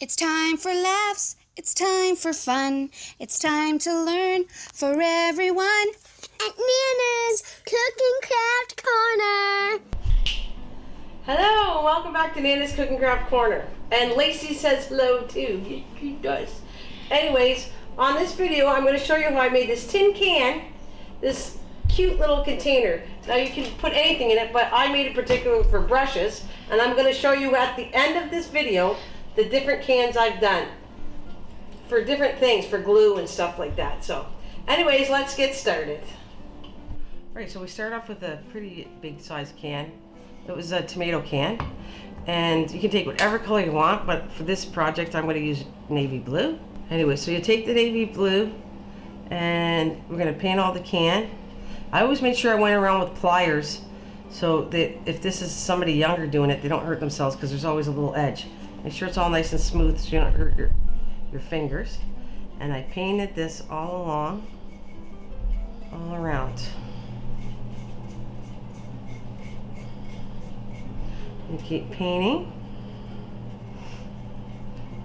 It's time for laughs, it's time for fun, it's time to learn for everyone at Nana's Cooking Craft Corner. Hello, welcome back to Nana's Cooking Craft Corner. And Lacey says hello too. She does. Anyways, on this video I'm going to show you how I made this tin can, this cute little container. Now you can put anything in it, but I made it particularly for brushes, and I'm going to show you at the end of this video the different cans I've done for different things, for glue and stuff like that. So anyways, let's get started. Alright, so we start off with a pretty big size can. It was a tomato can, and you can take whatever color you want, but for this project I'm going to use navy blue. Anyway, so you take the navy blue and we're going to paint all the can. I always made sure I went around with pliers so that if this is somebody younger doing it, they don't hurt themselves, because there's always a little edge. Make sure it's all nice and smooth so you don't hurt your fingers. And I painted this all along, all around. You keep painting,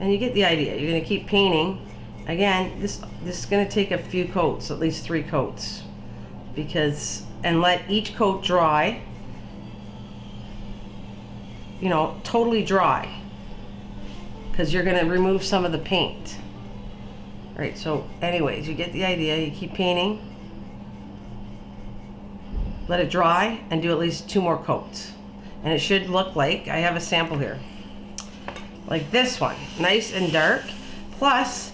and you get the idea. You're going to keep painting. Again, this is going to take a few coats, at least 3 coats, and let each coat dry. You know, totally dry, because you're going to remove some of the paint. All right, so anyways, you get the idea. You keep painting, let it dry, and do at least 2 more coats. And it should look like, I have a sample here, like this one, nice and dark. Plus,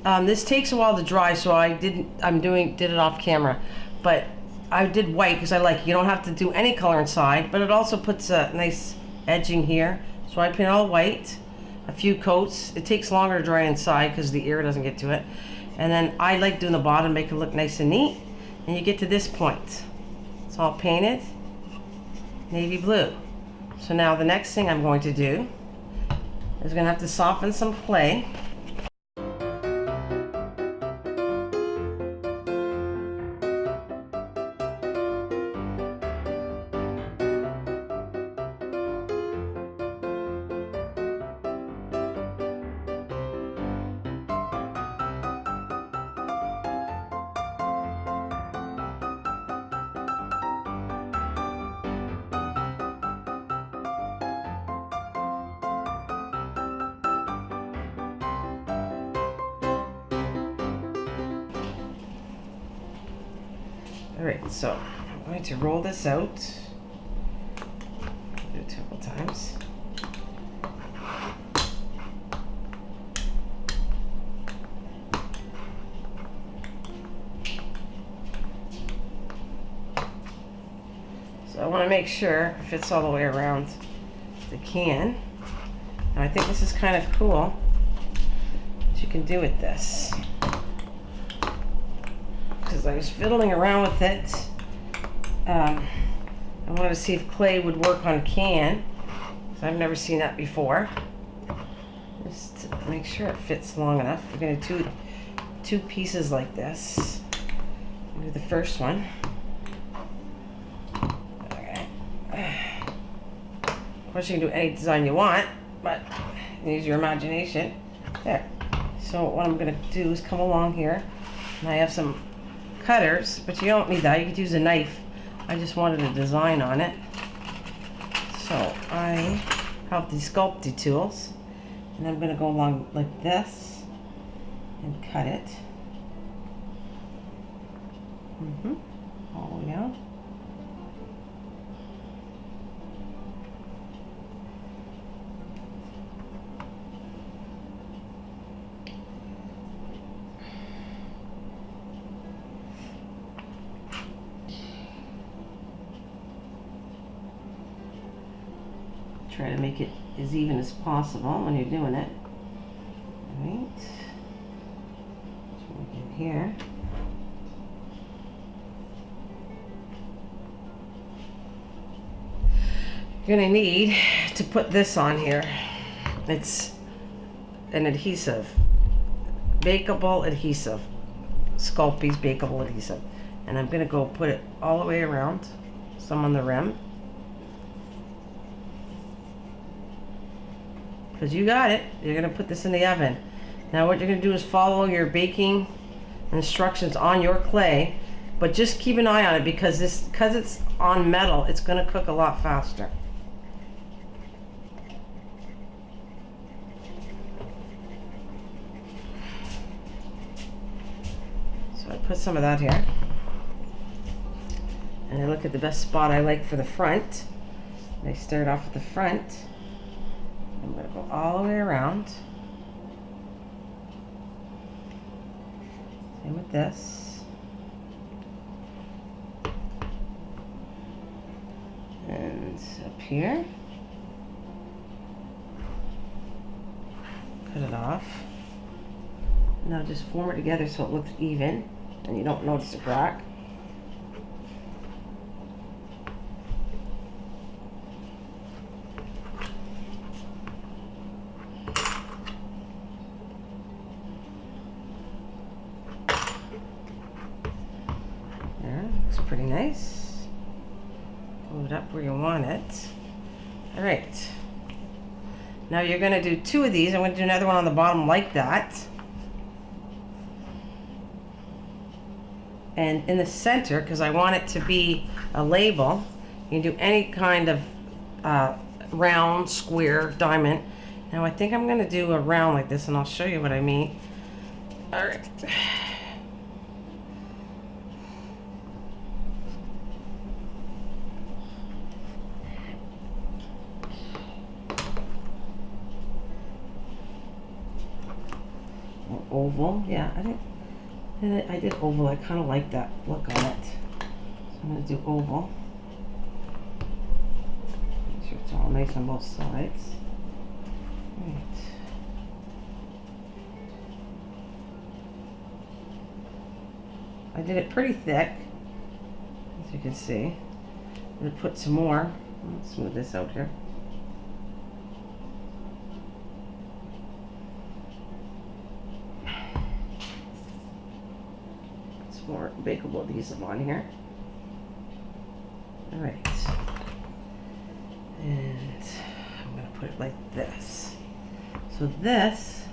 this takes a while to dry, so did it off camera, but I did white because I like it. You don't have to do any color inside, but it also puts a nice edging here. So I paint all white, a few coats. It takes longer to dry inside because the air doesn't get to it. And then I like doing the bottom, make it look nice and neat. And you get to this point. It's all painted navy blue. So now the next thing I'm going to do is going to have to soften some clay. Alright, so I'm going to roll this out. Do it a couple times. So I want to make sure it fits all the way around the can. Now I think this is kind of cool what you can do with this. Because I was fiddling around with it. I wanted to see if clay would work on a can, because I've never seen that before. Just to make sure it fits long enough. We're going to do 2 pieces like this. Do the first one. Okay. Of course, you can do any design you want, but use your imagination. There. So what I'm going to do is come along here, and I have some cutters, but you don't need that. You could use a knife. I just wanted a design on it. So I have these sculpty tools, and I'm going to go along like this and cut it. All the way out. Try to make it as even as possible when you're doing it. Alright. So we get here. You're going to need to put this on here. It's an adhesive. Bakeable adhesive. Sculpey's bakeable adhesive. And I'm going to go put it all the way around. Some on the rim. because you got it. You're gonna put this in the oven. Now what you're gonna do is follow your baking instructions on your clay, but just keep an eye on it because it's on metal, it's gonna cook a lot faster. So I put some of that here. And I look at the best spot I like for the front. I start off at the front. I'm going to go all the way around. Same with this. And up here. Cut it off. Now just form it together so it looks even and you don't notice a crack. Looks pretty nice. Pull it up where you want it. All right. Now you're going to do 2 of these. I'm going to do another one on the bottom like that. And in the center, because I want it to be a label, you can do any kind of round, square, diamond. Now I think I'm going to do a round like this, and I'll show you what I mean. All right. Oval, yeah, I did oval. I kind of like that look on it. So I'm going to do oval. Make sure it's all nice on both sides. Right. I did it pretty thick, as you can see. I'm going to put some more. Let's smooth this out here. More bakeable adhesive on here. All right, and I'm going to put it like this. So this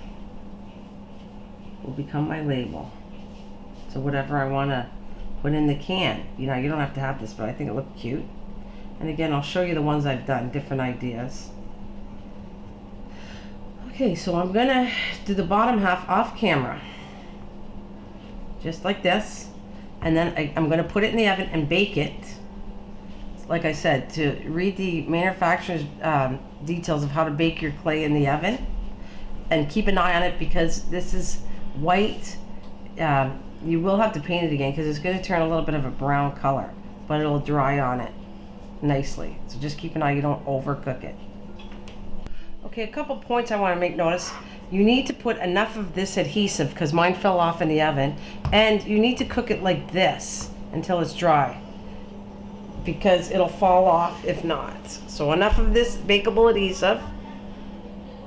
will become my label. So whatever I want to put in the can, you know, you don't have to have this, but I think it looks cute. And again, I'll show you the ones I've done, different ideas. Okay, so I'm going to do the bottom half off camera. Just like this, and then I'm going to put it in the oven and bake it. Like I said, to read the manufacturer's details of how to bake your clay in the oven, and keep an eye on it because this is white. You will have to paint it again because it's going to turn a little bit of a brown color, but it'll dry on it nicely. So just keep an eye you don't overcook it. Okay, a couple points I want to make notice. You need to put enough of this adhesive because mine fell off in the oven, and you need to cook it like this until it's dry because it'll fall off if not. So enough of this bakeable adhesive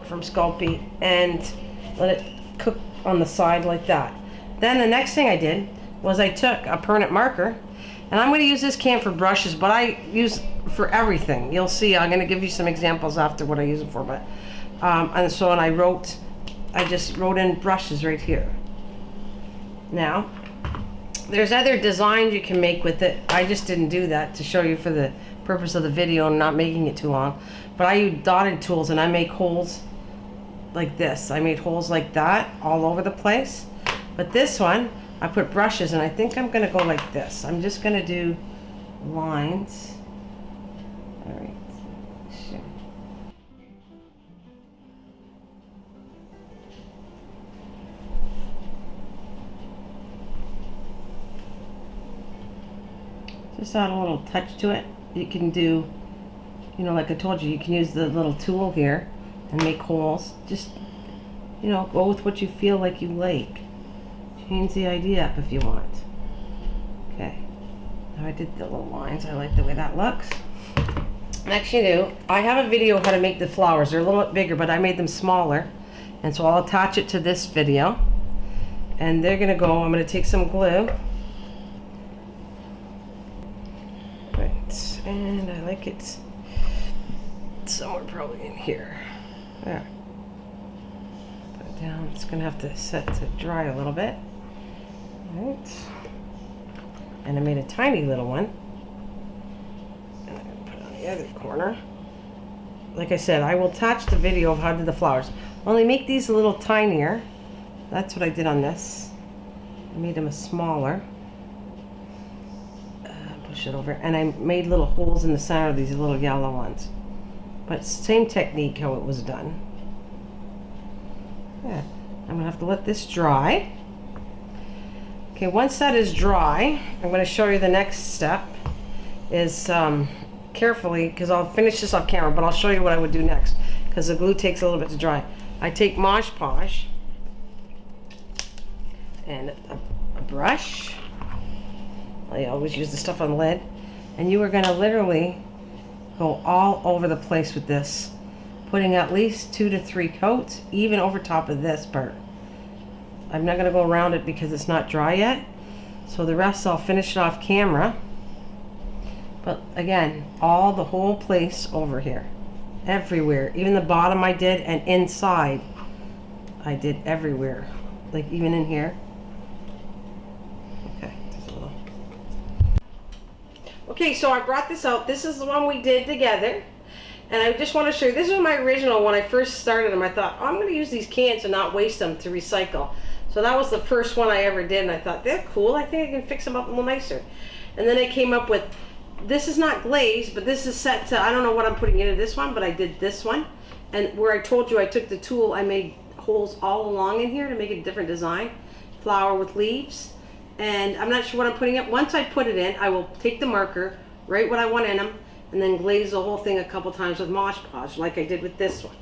from Sculpey and let it cook on the side like that. Then the next thing I did was I took a permanent marker, and I'm going to use this can for brushes, but I use for everything. You'll see, I'm going to give you some examples after what I use it for, but I just wrote in brushes right here. Now, there's other designs you can make with it. I just didn't do that to show you for the purpose of the video and not making it too long. But I use dotted tools and I make holes like this. I made holes like that all over the place. But this one, I put brushes and I think I'm gonna go like this. I'm just gonna do lines. All right. Sure. Just add a little touch to it. You can do, you know, like I told you, you can use the little tool here and make holes. Just, you know, go with what you feel like you like. Change the idea up if you want. Okay. Now I did the little lines. I like the way that looks. Next you do, I have a video how to make the flowers. They're a little bit bigger, but I made them smaller. And so I'll attach it to this video. And they're gonna go, I'm gonna take some glue. Right, and I like it somewhere probably in here. There. down. It's gonna have to set to dry a little bit. All right. And I made a tiny little one. And I'm gonna put it on the other corner. Like I said, I will attach the video of how I did the flowers. Only make these a little tinier. That's what I did on this. I made them smaller. Push it over. And I made little holes in the center of these little yellow ones. But same technique how it was done. Yeah. I'm gonna have to let this dry. Okay, once that is dry, I'm gonna show you the next step is carefully, because I'll finish this off camera, but I'll show you what I would do next because the glue takes a little bit to dry. I take Mod Podge and a brush. I always use the stuff on the lid, and you are gonna literally go all over the place with this, putting at least 2 to 3 coats, even over top of this part. I'm not gonna go around it because it's not dry yet, so the rest I'll finish it off camera. But again, the whole place over here, everywhere, even the bottom I did, and inside I did everywhere, like even in here. Okay, just a little. Okay, so I brought this out. This is the one we did together, and I just want to show you. This is my original when I first started them. I thought, oh, I'm going to use these cans and not waste them to recycle. So that was the first one I ever did, and I thought, they're cool. I think I can fix them up a little nicer. And then I came up with, this is not glazed, but this is set to, I don't know what I'm putting into this one, but I did this one. And where I told you I took the tool, I made holes all along in here to make it a different design. Flower with leaves. And I'm not sure what I'm putting in. Once I put it in, I will take the marker, write what I want in them, and then glaze the whole thing a couple times with Mod Podge, like I did with this one.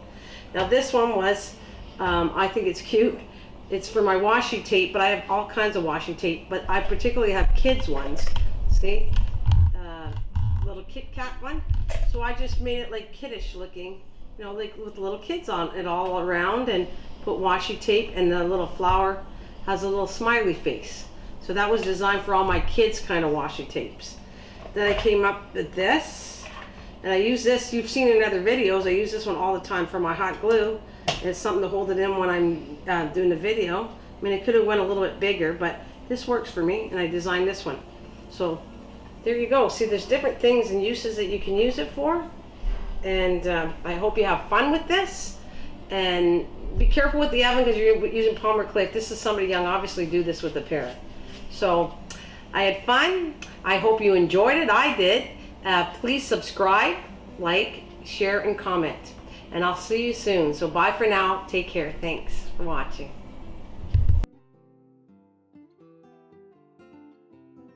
Now this one was, I think it's cute. It's for my washi tape, but I have all kinds of washi tape, but I particularly have kids ones. See? Little Kit Kat one. So I just made it like kiddish looking, you know, like with little kids on it all around, and put washi tape, and the little flower has a little smiley face. So that was designed for all my kids kind of washi tapes. Then I came up with this, and I use this, you've seen in other videos, I use this one all the time for my hot glue. And it's something to hold it in when I'm doing the video. I mean, it could have went a little bit bigger, but this works for me, and I designed this one. So there you go. See, there's different things and uses that you can use it for. And I hope you have fun with this. And be careful with the oven because you're using Polymer clay. If this is somebody young, obviously do this with a parent. So I had fun. I hope you enjoyed it. I did. Please subscribe, like, share, and comment. And I'll see you soon. So bye for now. Take care. Thanks for watching.